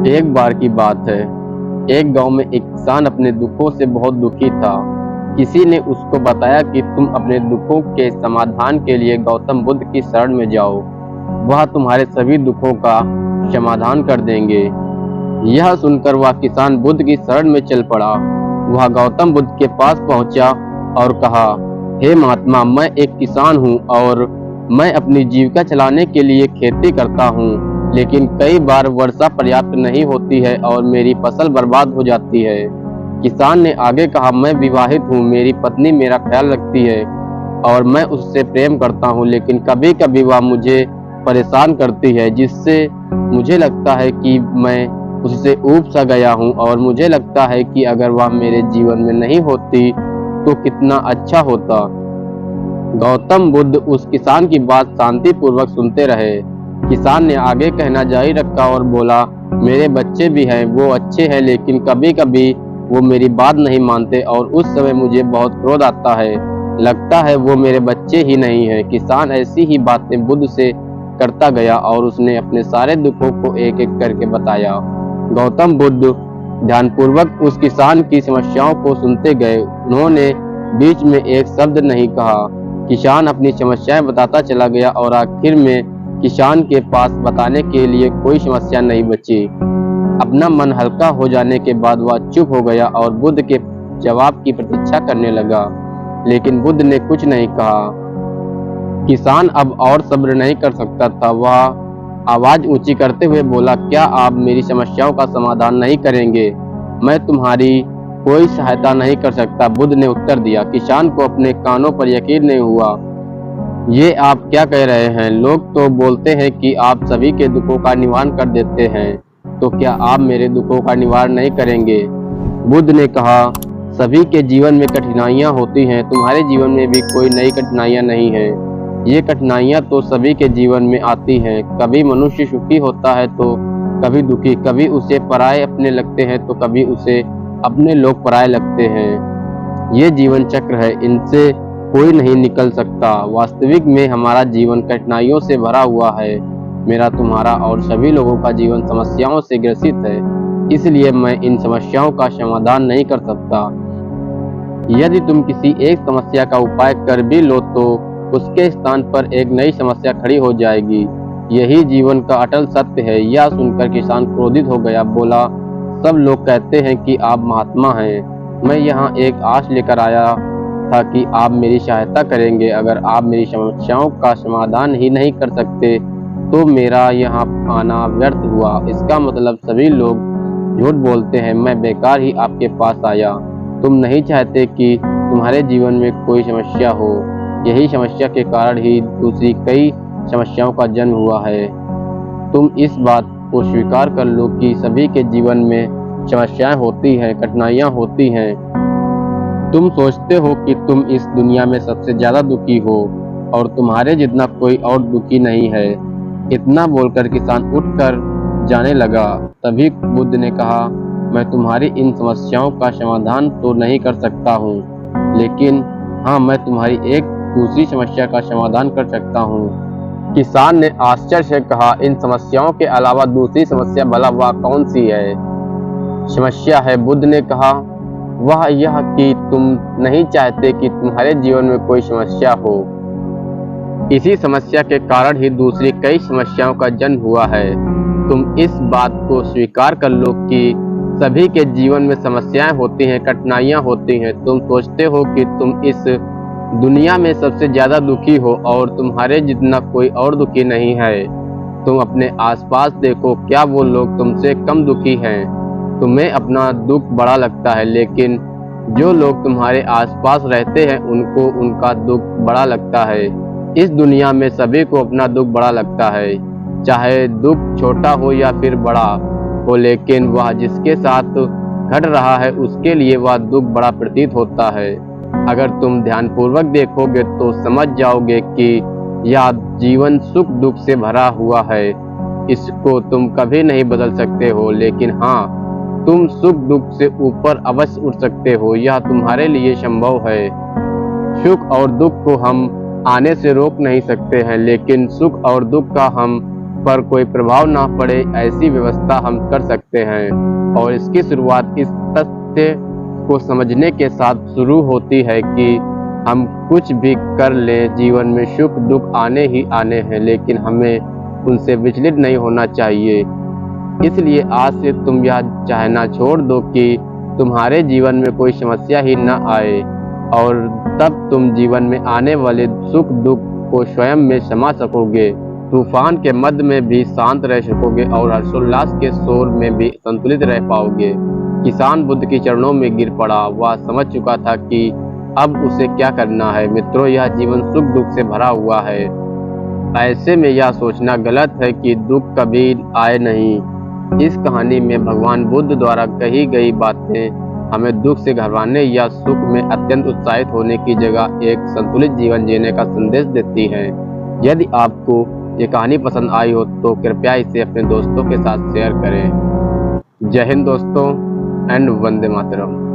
एक बार की बात है। एक गांव में एक किसान अपने दुखों से बहुत दुखी था। किसी ने उसको बताया कि तुम अपने दुखों के समाधान के लिए गौतम बुद्ध की शरण में जाओ, वह तुम्हारे सभी दुखों का समाधान कर देंगे। यह सुनकर वह किसान बुद्ध की शरण में चल पड़ा। वह गौतम बुद्ध के पास पहुंचा और कहा, हे महात्मा, मैं एक किसान हूँ और मैं अपनी जीविका चलाने के लिए खेती करता हूँ, लेकिन कई बार वर्षा पर्याप्त नहीं होती है और मेरी फसल बर्बाद हो जाती है। किसान ने आगे कहा, मैं विवाहित हूँ, मेरी पत्नी मेरा ख्याल रखती है और मैं उससे प्रेम करता हूँ, लेकिन कभी कभी वह मुझे परेशान करती है, जिससे मुझे लगता है कि मैं उससे ऊब सा गया हूँ और मुझे लगता है कि अगर वह मेरे जीवन में नहीं होती तो कितना अच्छा होता। गौतम बुद्ध उस किसान की बात शांतिपूर्वक सुनते रहे। किसान ने आगे कहना जारी रखा और बोला, मेरे बच्चे भी हैं, वो अच्छे हैं, लेकिन कभी कभी वो मेरी बात नहीं मानते और उस समय मुझे बहुत क्रोध आता है। लगता है वो मेरे बच्चे ही नहीं है। किसान ऐसी ही बातें बुद्ध से करता गया और उसने अपने सारे दुखों को एक एक करके बताया। गौतम बुद्ध ध्यानपूर्वक उस किसान की समस्याओं को सुनते गए। उन्होंने बीच में एक शब्द नहीं कहा। किसान अपनी समस्याएं बताता चला गया और आखिर में किसान के पास बताने के लिए कोई समस्या नहीं बची। अपना मन हल्का हो जाने के बाद वह चुप हो गया और बुद्ध के जवाब की प्रतीक्षा करने लगा, लेकिन बुद्ध ने कुछ नहीं कहा। किसान अब और सब्र नहीं कर सकता था। वह आवाज ऊंची करते हुए बोला, क्या आप मेरी समस्याओं का समाधान नहीं करेंगे? मैं तुम्हारी कोई सहायता नहीं कर सकता, बुद्ध ने उत्तर दिया। किसान को अपने कानों पर यकीन नहीं हुआ। ये आप क्या कह रहे हैं? लोग तो बोलते हैं कि आप सभी के दुखों का निवारण कर देते हैं, तो क्या आप मेरे दुखों का निवारण नहीं करेंगे? बुद्ध ने कहा, सभी के जीवन में कठिनाइयां होती हैं, तुम्हारे जीवन में भी कोई नई कठिनाइयां नहीं हैं। ये कठिनाइयां तो सभी के जीवन में आती हैं। कभी मनुष्य सुखी होता है तो कभी दुखी, कभी उसे पराये अपने लगते हैं तो कभी उसे अपने लोग पराये लगते हैं। ये जीवन चक्र है, इनसे कोई नहीं निकल सकता। वास्तविक में हमारा जीवन कठिनाइयों से भरा हुआ है। मेरा, तुम्हारा और सभी लोगों का जीवन समस्याओं से ग्रसित है, इसलिए मैं इन समस्याओं का समाधान नहीं कर सकता। यदि तुम किसी एक समस्या का उपाय कर भी लो तो उसके स्थान पर एक नई समस्या खड़ी हो जाएगी। यही जीवन का अटल सत्य है। यह सुनकर किसान क्रोधित हो गया। बोला, सब लोग कहते हैं कि आप महात्मा हैं। मैं यहाँ एक आश लेकर आया था कि आप मेरी सहायता करेंगे। अगर आप मेरी समस्याओं का समाधान ही नहीं कर सकते तो मेरा यहाँ आना व्यर्थ हुआ। इसका मतलब सभी लोग झूठ बोलते हैं। मैं बेकार ही आपके पास आया। तुम नहीं चाहते कि तुम्हारे जीवन में कोई समस्या हो। यही समस्या के कारण ही दूसरी कई समस्याओं का जन्म हुआ है। तुम इस बात को स्वीकार कर लो कि सभी के जीवन में समस्याएं होती हैं, कठिनाइयां होती हैं। तुम सोचते हो कि तुम इस दुनिया में सबसे ज्यादा दुखी हो और तुम्हारे जितना कोई और दुखी नहीं है। इतना बोलकर किसान उठकर जाने लगा। तभी बुद्ध ने कहा, मैं तुम्हारी इन समस्याओं का समाधान तो नहीं कर सकता हूँ, लेकिन हाँ, मैं तुम्हारी एक दूसरी समस्या का समाधान कर सकता हूँ। किसान ने आश्चर्य से कहा, इन समस्याओं के अलावा दूसरी समस्या भला वह कौन सी है? समस्या है, बुद्ध ने कहा, वह यह कि तुम नहीं चाहते कि तुम्हारे जीवन में कोई समस्या हो। इसी समस्या के कारण ही दूसरी कई समस्याओं का जन्म हुआ है। तुम इस बात को स्वीकार कर लो कि सभी के जीवन में समस्याएं होती हैं, कठिनाइयां होती हैं। तुम सोचते हो कि तुम इस दुनिया में सबसे ज्यादा दुखी हो और तुम्हारे जितना कोई और दुखी नहीं है। तुम अपने आसपास देखो, क्या वो लोग तुमसे कम दुखी हैं? तुम्हें अपना दुख बड़ा लगता है, लेकिन जो लोग तुम्हारे आसपास रहते हैं उनको उनका दुख बड़ा लगता है। इस दुनिया में सभी को अपना दुख बड़ा लगता है, चाहे दुख छोटा हो या फिर बड़ा हो, लेकिन वह जिसके साथ घट रहा है उसके लिए वह दुख बड़ा प्रतीत होता है। अगर तुम ध्यानपूर्वक देखोगे तो समझ जाओगे कि यह जीवन सुख दुख से भरा हुआ है। इसको तुम कभी नहीं बदल सकते हो, लेकिन हाँ, तुम सुख दुख से ऊपर अवश्य उठ सकते हो। यह तुम्हारे लिए संभव है। सुख और दुख को हम आने से रोक नहीं सकते हैं, लेकिन सुख और दुख का हम पर कोई प्रभाव ना पड़े ऐसी व्यवस्था हम कर सकते हैं। और इसकी शुरुआत इस तथ्य को समझने के साथ शुरू होती है कि हम कुछ भी कर लें, जीवन में सुख दुख आने ही आने हैं, लेकिन हमें उनसे विचलित नहीं होना चाहिए। इसलिए आज से तुम यह चाहना छोड़ दो कि तुम्हारे जीवन में कोई समस्या ही न आए, और तब तुम जीवन में आने वाले सुख दुख को स्वयं में समा सकोगे, तूफान के मध्य में भी शांत रह सकोगे और हर्षोल्लास के शोर में भी संतुलित रह पाओगे। किसान बुद्ध के चरणों में गिर पड़ा। वह समझ चुका था कि अब उसे क्या करना है। मित्रों, यह जीवन सुख दुख से भरा हुआ है। ऐसे में यह सोचना गलत है कि दुख कभी आए नहीं। इस कहानी में भगवान बुद्ध द्वारा कही गई बातें हमें दुख से घबराने या सुख में अत्यंत उत्साहित होने की जगह एक संतुलित जीवन जीने का संदेश देती हैं। यदि आपको ये कहानी पसंद आई हो तो कृपया इसे अपने दोस्तों के साथ शेयर करें। जय हिंद दोस्तों, एंड वंदे मातरम।